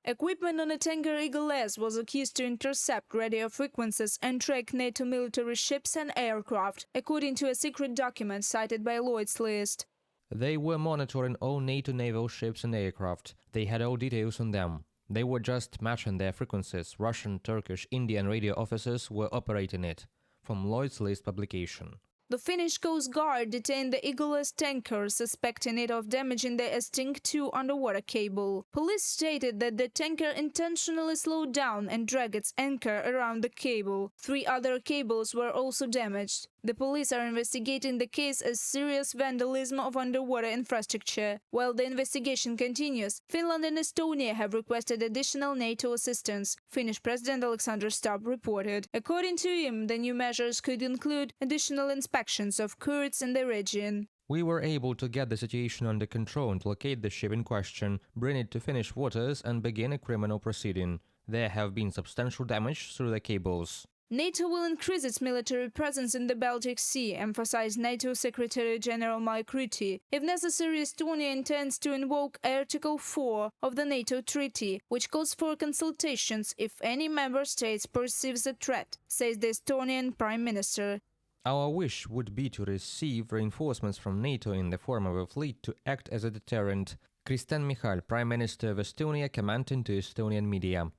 Equipment on a tanker Eagle S was accused to intercept radio frequencies and track NATO military ships and aircraft, according to a secret document cited by Lloyd's List. They were monitoring all NATO naval ships and aircraft. They had all details on them. They were just matching their frequencies. Russian, Turkish, Indian radio officers were operating it. From Lloyd's List publication. The Finnish Coast Guard detained the Eagle S tanker, suspecting it of damaging the Sting-2 underwater cable. Police stated that the tanker intentionally slowed down and dragged its anchor around the cable. 3 other cables were also damaged. The police are investigating the case as serious vandalism of underwater infrastructure. While the investigation continues, Finland and Estonia have requested additional NATO assistance, Finnish President Alexander Stubb reported. According to him, the new measures could include additional inspections of Kurds in the region. We were able to get the situation under control and locate the ship in question, bring it to Finnish waters and begin a criminal proceeding. There have been substantial damage through the cables. NATO will increase its military presence in the Baltic Sea, emphasized NATO Secretary-General Mike Rutte. If necessary, Estonia intends to invoke Article 4 of the NATO Treaty, which calls for consultations if any member state perceives a threat, says the Estonian Prime Minister. Our wish would be to receive reinforcements from NATO in the form of a fleet to act as a deterrent. Kristen Michal, Prime Minister of Estonia, commenting to Estonian media.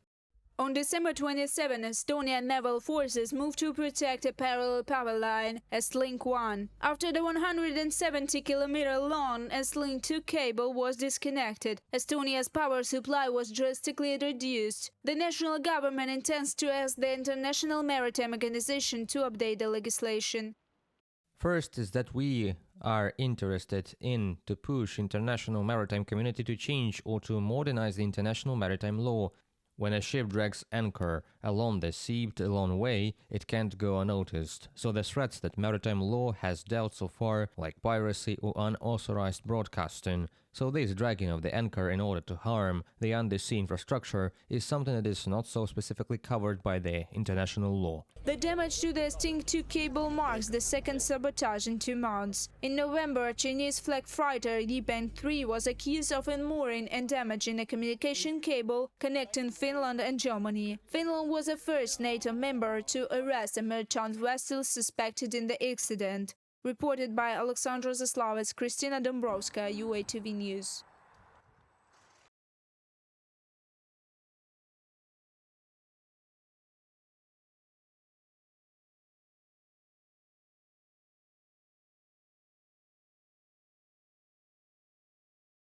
On December 27, Estonian naval forces moved to protect a parallel power line, S-Link 1. After the 170-kilometer-long S-Link 2 cable was disconnected, Estonia's power supply was drastically reduced. The national government intends to ask the International Maritime Organization to update the legislation. First is that we are interested in to push international maritime community to change or to modernize the international maritime law. When a ship drags anchor along the sea a long way, it can't go unnoticed. So the threats that maritime law has dealt so far, like piracy or unauthorized broadcasting, so this dragging of the anchor in order to harm the undersea infrastructure is something that is not so specifically covered by the international law. The damage to the Sting-2 cable marks the second sabotage in 2 months. In November, a Chinese flag freighter Yipeng-3 was accused of unmooring and damaging a communication cable connecting Finland and Germany. Finland was the first NATO member to arrest a merchant vessel suspected in the accident. Reported by Alexandra Zaslavets, Kristina Dombrovska, UATV News.